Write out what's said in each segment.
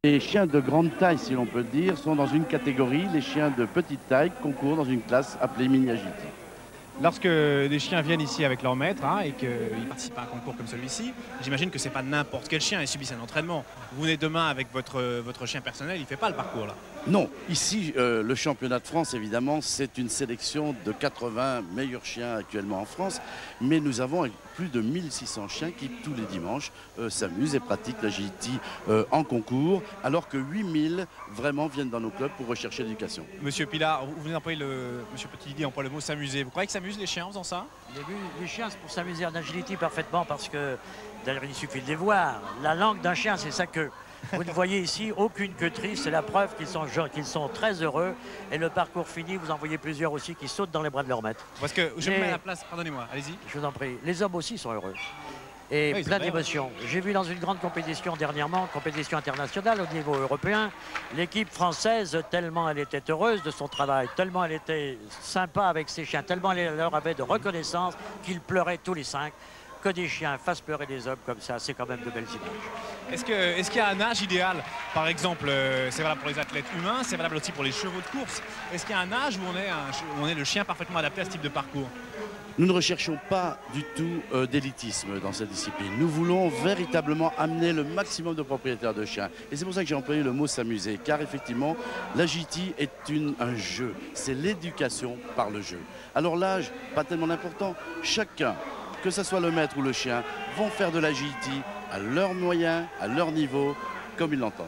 Les chiens de grande taille, si l'on peut dire, sont dans une catégorie. Les chiens de petite taille concourent dans une classe appelée mini agility. Lorsque des chiens viennent ici avec leur maître et qu'ils participent à un concours comme celui-ci, j'imagine que c'est pas n'importe quel chien, ils subissent un entraînement. Vous venez demain avec votre chien personnel, il ne fait pas le parcours là. Non, ici, le championnat de France, évidemment, c'est une sélection de 80 meilleurs chiens actuellement en France. Mais nous avons plus de 1600 chiens qui, tous les dimanches, s'amusent et pratiquent l'agility en concours, alors que 8000 vraiment viennent dans nos clubs pour rechercher l'éducation. Monsieur Pilar, vous venez d'employer Monsieur Petit emploie le mot s'amuser. Vous croyez que s'amusent les chiens en faisant ça? Les chiens, c'est pour s'amuser en agility parfaitement parce que, d'ailleurs, il suffit de les voir. La langue d'un chien, c'est sa queue. Vous ne voyez ici aucune queuerie, c'est la preuve qu'ils sont très heureux. Et le parcours fini, vous en voyez plusieurs aussi qui sautent dans les bras de leur maître. Parce que je me mets à la place, pardonnez-moi, allez-y. Je vous en prie. Les hommes aussi sont heureux. Et oui, plein d'émotions. J'ai vu dans une grande compétition dernièrement, compétition internationale au niveau européen, l'équipe française, tellement elle était heureuse de son travail, tellement elle était sympa avec ses chiens, tellement elle leur avait de reconnaissance qu'ils pleuraient tous les 5. Que des chiens fassent pleurer des hommes comme ça, c'est quand même de belles images. Est-ce qu'il y a un âge idéal? Par exemple, c'est valable pour les athlètes humains, c'est valable aussi pour les chevaux de course. Est-ce qu'il y a un âge où on est le chien parfaitement adapté à ce type de parcours? Nous ne recherchons pas du tout d'élitisme dans cette discipline. Nous voulons véritablement amener le maximum de propriétaires de chiens. Et c'est pour ça que j'ai employé le mot s'amuser, car effectivement, l'agility est un jeu. C'est l'éducation par le jeu. Alors l'âge, pas tellement important. Chacun, que ce soit le maître ou le chien, vont faire de l'agility à leurs moyens, à leur niveau, comme ils l'entendent.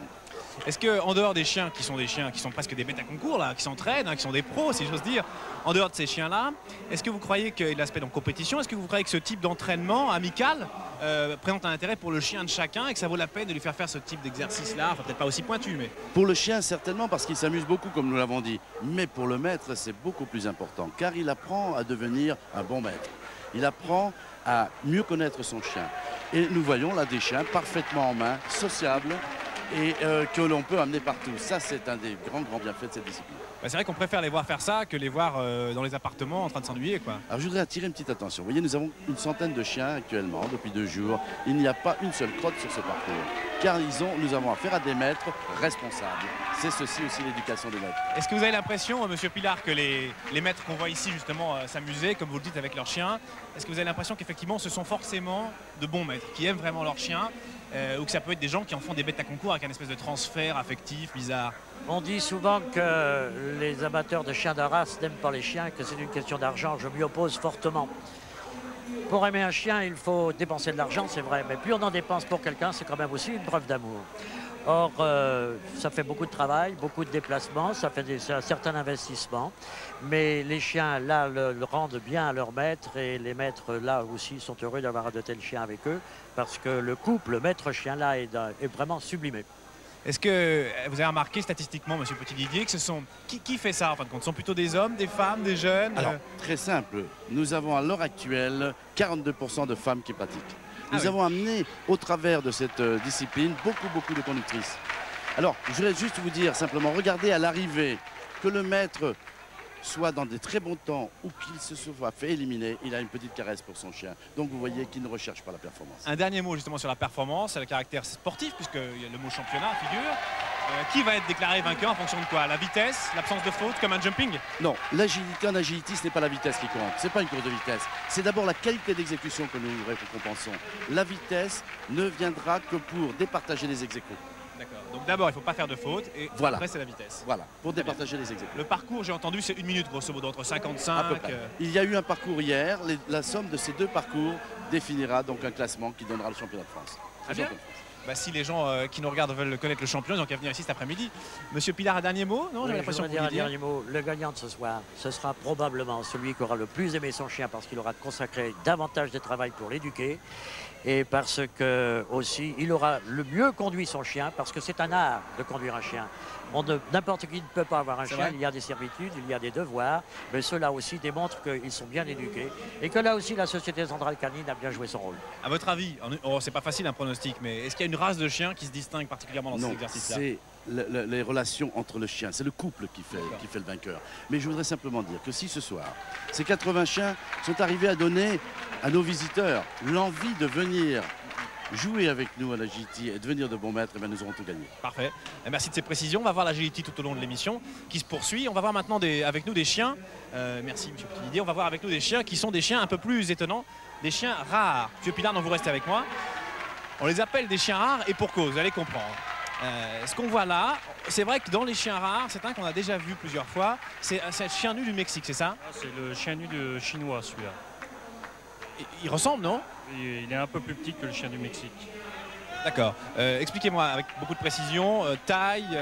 Est-ce qu'en dehors des chiens qui sont presque des bêtes à concours, là, qui s'entraînent, qui sont des pros, si j'ose dire, en dehors de ces chiens-là, est-ce que vous croyez que l'aspect en compétition, est-ce que vous croyez que ce type d'entraînement amical présente un intérêt pour le chien de chacun et que ça vaut la peine de lui faire ce type d'exercice-là, enfin peut-être pas aussi pointu, mais... Pour le chien, certainement, parce qu'il s'amuse beaucoup, comme nous l'avons dit. Mais pour le maître, c'est beaucoup plus important, car il apprend à devenir un bon maître. Il apprend à mieux connaître son chien. Et nous voyons là des chiens parfaitement en main, sociables, et que l'on peut amener partout. Ça, c'est un des grands bienfaits de cette discipline. Bah, c'est vrai qu'on préfère les voir faire ça que les voir dans les appartements en train de s'ennuyer, quoi. Alors je voudrais attirer une petite attention. Vous voyez, nous avons une centaine de chiens actuellement, depuis 2 jours. Il n'y a pas une seule crotte sur ce parcours, car nous avons affaire à des maîtres responsables. C'est ceci aussi l'éducation des maîtres. Est-ce que vous avez l'impression, Monsieur Pilar, que les maîtres qu'on voit ici justement s'amuser, comme vous le dites, avec leurs chiens, est-ce que vous avez l'impression qu'effectivement ce sont forcément de bons maîtres, qui aiment vraiment leurs chiens, ou que ça peut être des gens qui en font des bêtes à concours avec un espèce de transfert affectif bizarre? On dit souvent que les amateurs de chiens de race n'aiment pas les chiens, que c'est une question d'argent. Je m'y oppose fortement. Pour aimer un chien, il faut dépenser de l'argent, c'est vrai. Mais plus on en dépense pour quelqu'un, c'est quand même aussi une preuve d'amour. Or, ça fait beaucoup de travail, beaucoup de déplacements, ça fait un certain investissement. Mais les chiens, là, le rendent bien à leur maître. Et les maîtres, là aussi, sont heureux d'avoir de tels chiens avec eux. Parce que le couple maître-chien, là, est vraiment sublimé. Est-ce que vous avez remarqué statistiquement, Monsieur Petit-Didier, que ce sont... Qui fait ça en fin de compte? Ce sont plutôt des hommes, des femmes, des jeunes? Alors, très simple. Nous avons à l'heure actuelle 42% de femmes qui pratiquent. Nous avons amené au travers de cette discipline beaucoup de conductrices. Alors, je voudrais juste vous dire simplement, regardez à l'arrivée que le maître soit dans des très bons temps ou qu'il se soit fait éliminer, il a une petite caresse pour son chien. Donc vous voyez qu'il ne recherche pas la performance. Un dernier mot justement sur la performance, le caractère sportif, puisque le mot championnat figure. Qui va être déclaré vainqueur en fonction de quoi? La vitesse, l'absence de faute, comme un jumping? Non, l'agilité en agility, ce n'est pas la vitesse qui compte. Ce n'est pas une course de vitesse. C'est d'abord la qualité d'exécution que nous récompensons. La vitesse ne viendra que pour départager les ex-aequo. D'accord. Donc d'abord, il ne faut pas faire de faute et voilà. Après, c'est la vitesse. Voilà, pour départager les ex-aequo. Le parcours, j'ai entendu, c'est 1 minute grosso modo, entre 55... À peu près. Il y a eu un parcours hier. La somme de ces 2 parcours définira donc un classement qui donnera le championnat de France. Très bien. Bah, si les gens qui nous regardent veulent connaître le champion, ils ont qu'à venir ici cet après-midi. Monsieur Pilar, un dernier mot? Non, oui, je voudrais dire un dernier mot. Le gagnant de ce soir, ce sera probablement celui qui aura le plus aimé son chien parce qu'il aura consacré davantage de travail pour l'éduquer et parce que aussi il aura le mieux conduit son chien parce que c'est un art de conduire un chien. N'importe qui ne peut pas avoir un chien, il y a des servitudes, il y a des devoirs, mais cela aussi démontre qu'ils sont bien éduqués et que là aussi la Société Centrale Canine a bien joué son rôle. À votre avis, c'est pas facile un pronostic, mais est-ce qu'il y a une race de chiens qui se distingue particulièrement dans cet exercice-là? C'est les relations entre le chien, c'est le couple qui fait le vainqueur. Mais je voudrais simplement dire que si ce soir, ces 80 chiens sont arrivés à donner à nos visiteurs l'envie de venir jouer avec nous à l'agility et devenir de bons maîtres, eh bien, nous aurons tout gagné. Parfait. Et merci de ces précisions. On va voir l'agility tout au long de l'émission qui se poursuit. On va voir maintenant avec nous des chiens. Merci Monsieur Petit-Didier. On va voir avec nous des chiens qui sont des chiens un peu plus étonnants, des chiens rares. Monsieur Pilar, donc vous restez avec moi. On les appelle des chiens rares et pour cause, vous allez comprendre. Ce qu'on voit là, c'est vrai que dans les chiens rares, c'est un qu'on a déjà vu plusieurs fois. C'est un chien nu du Mexique, c'est ça? C'est le chien nu de chinois, celui-là. Il ressemble, non? Il est un peu plus petit que le chien du Mexique. D'accord. Expliquez-moi avec beaucoup de précision, taille,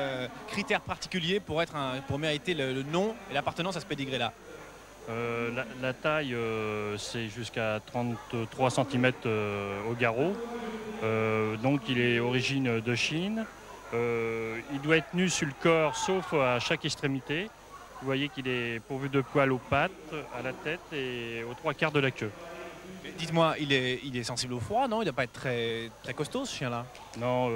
critères particuliers pour mériter le nom et l'appartenance à ce pédigré-là. La taille, c'est jusqu'à 33 cm au garrot. Donc il est origine de Chine. Il doit être nu sur le corps, sauf à chaque extrémité. Vous voyez qu'il est pourvu de poils aux pattes, à la tête et aux 3/4 de la queue. Dites-moi, il est sensible au froid, non? Il ne doit pas être très costaud, ce chien-là? Non.